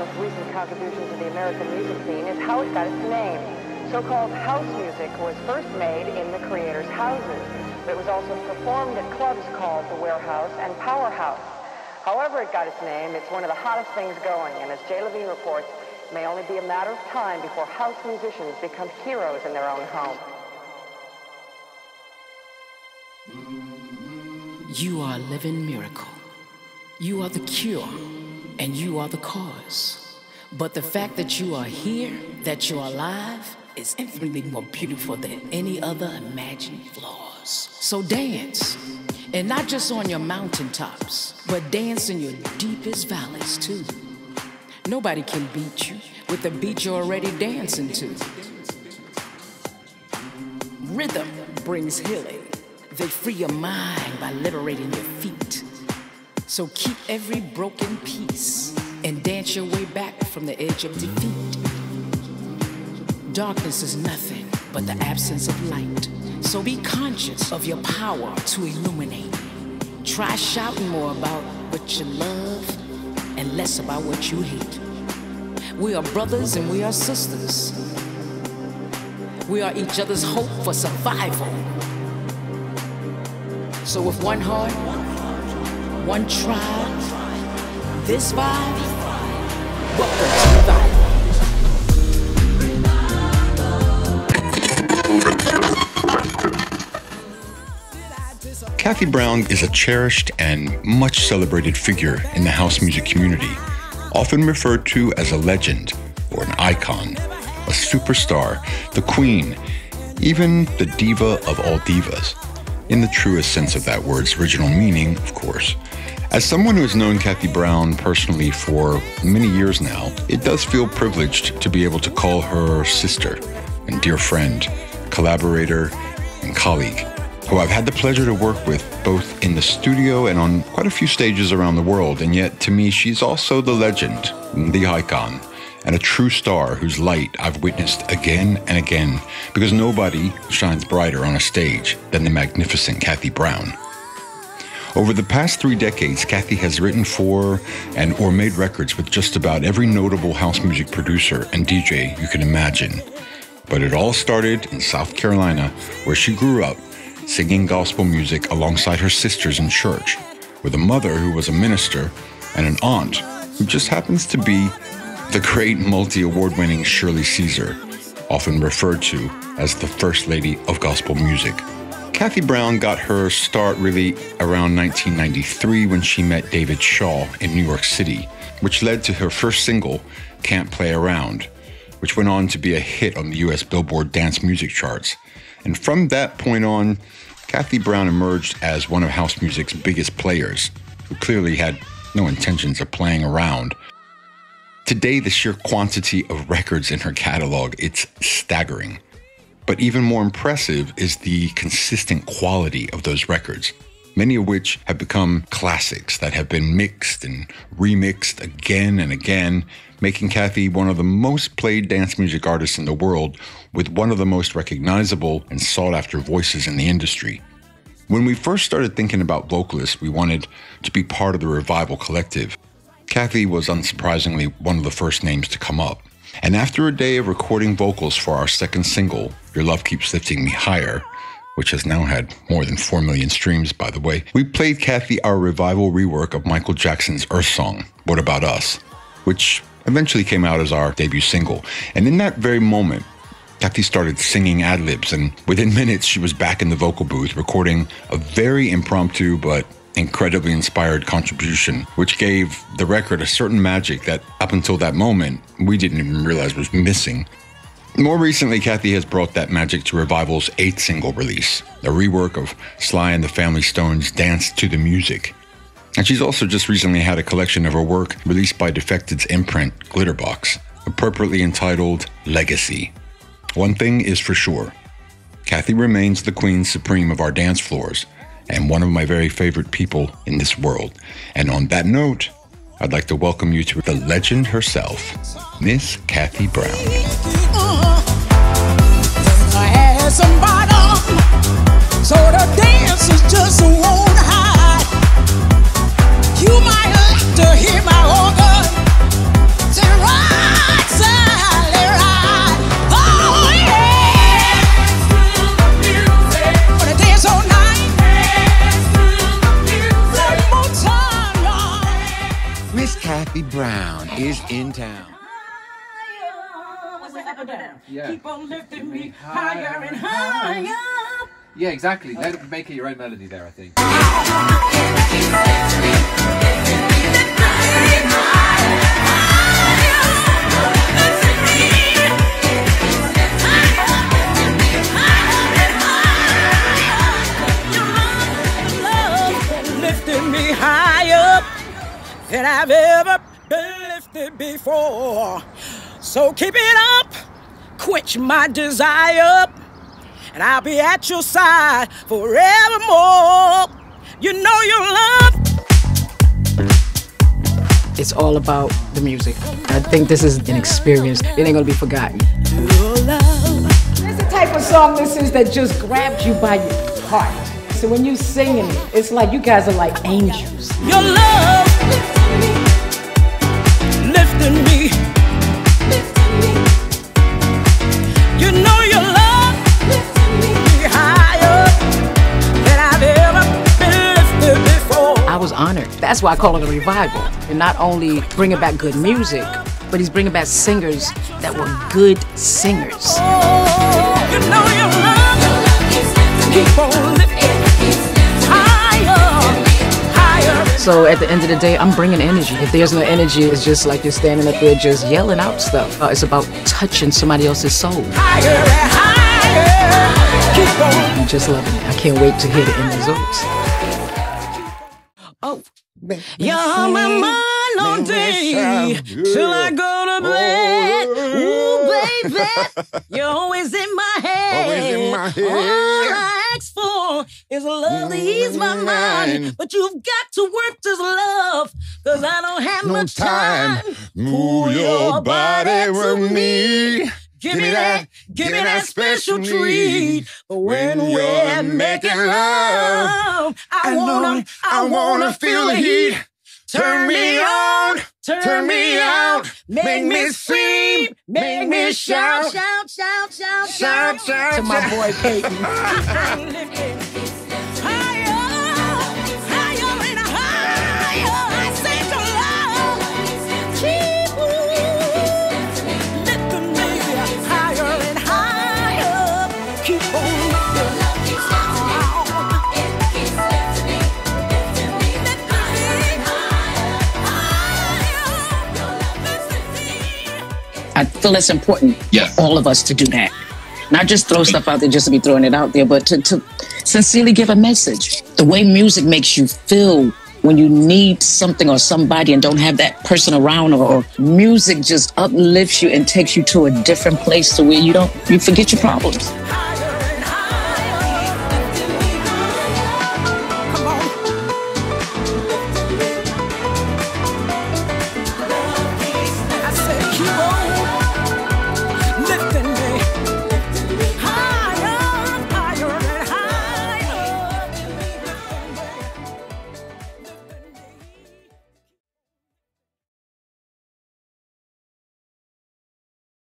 most recent contribution to the American music scene is how it got its name. So-called house music was first made in the creators' houses, but it was also performed at clubs called the Warehouse and Powerhouse. However it got its name, it's one of the hottest things going, and as Jay Levine reports, it may only be a matter of time before house musicians become heroes in their own home. You are a living miracle. You are the cure, and you are the cause. But the fact that you are here, that you're alive, is infinitely more beautiful than any other imagined flaws. So dance, and not just on your mountaintops, but dance in your deepest valleys too. Nobody can beat you with the beat you're already dancing to. Rhythm brings healing. They free your mind by liberating your feet. So keep every broken piece and dance your way back from the edge of defeat. Darkness is nothing but the absence of light. So be conscious of your power to illuminate. Try shouting more about what you love and less about what you hate. We are brothers and we are sisters. We are each other's hope for survival. So with one heart, one tribe, this vibe, welcome to the vibe. Kathy Brown is a cherished and much celebrated figure in the house music community, often referred to as a legend or an icon, a superstar, the queen, even the diva of all divas. In the truest sense of that word's original meaning, of course. As someone who has known Kathy Brown personally for many years now, it does feel privileged to be able to call her sister and dear friend, collaborator, and colleague, who I've had the pleasure to work with both in the studio and on quite a few stages around the world. And yet, to me, she's also the legend, the icon, and a true star whose light I've witnessed again and again, because nobody shines brighter on a stage than the magnificent Kathy Brown. Over the past 3 decades, Kathy has written for and or made records with just about every notable house music producer and DJ you can imagine. But it all started in South Carolina, where she grew up, singing gospel music alongside her sisters in church, with a mother who was a minister and an aunt who just happens to be the great multi-award-winning Shirley Caesar, often referred to as the First Lady of Gospel Music. Kathy Brown got her start really around 1993 when she met David Shaw in New York City, which led to her first single, Can't Play Around, which went on to be a hit on the US Billboard dance music charts. And from that point on, Kathy Brown emerged as one of house music's biggest players, who clearly had no intentions of playing around. Today, the sheer quantity of records in her catalog, it's staggering. But even more impressive is the consistent quality of those records, many of which have become classics that have been mixed and remixed again and again, making Kathy one of the most played dance music artists in the world, with one of the most recognizable and sought-after voices in the industry. When we first started thinking about vocalists we wanted to be part of the Revival Collective, Kathy was unsurprisingly one of the first names to come up. And after a day of recording vocals for our second single, Your Love Keeps Lifting Me Higher, which has now had more than 4 million streams, by the way, we played Kathy our revival rework of Michael Jackson's Earth song, What About Us, which eventually came out as our debut single. And in that very moment, Kathy started singing ad-libs, and within minutes she was back in the vocal booth recording a very impromptu but incredibly inspired contribution, which gave the record a certain magic that up until that moment we didn't even realize was missing. More recently, Kathy has brought that magic to Revival's 8th single release, a rework of Sly and the Family Stone's Dance to the Music. And she's also just recently had a collection of her work released by Defected's imprint, Glitterbox, appropriately entitled Legacy. One thing is for sure, Kathy remains the queen supreme of our dance floors, and one of my very favorite people in this world. And on that note, I'd like to welcome you to the legend herself, Miss Kathy Brown. I had some bottom, so the dancers just won't hide. You might like to hear my organ, is in town. Yeah. Keep on lifting me higher and higher. Yeah, exactly. Make it your own melody there, I think. Lifting me higher than I've ever been lifted before. So keep it up, quench my desire, and I'll be at your side forevermore. You know your love. It's all about the music. I think this is an experience. It ain't gonna be forgotten. Your love. It's the type of song this is that just grabs you by your heart. So when you singing it, it's like you guys are like angels. Your love. Lifting me. You know your love. Lifting me higher than I've ever been lifted before. I was honored. That's why I call it a revival. And not only bringing back good music, but he's bringing back singers that were good singers. You know your love. Keep on lifting higher, higher. So at the end of the day, I'm bringing energy. If there's no energy, it's just like you're standing up there just yelling out stuff. It's about touching somebody else's soul. Higher and higher. Keep on. I'm just loving it. I can't wait to hear the end results. Oh, you're on my mind all day till I go to bed. Ooh, baby, you're always in my head. Always in my head. All I ask for is a love to ease my mind. But you've got to work this love, 'cause I don't have much time. Move your body with me. Give me that special treat. But when we're making love, I wanna feel the heat. Turn me on, turn me out, make me scream, make me shout, shout, shout, shout, shout, shout. To my boy Peyton. I feel it's important for all of us to do that. Not just throw stuff out there just to be throwing it out there, but to sincerely give a message. The way music makes you feel when you need something or somebody and don't have that person around, or music just uplifts you and takes you to a different place to where you forget your problems.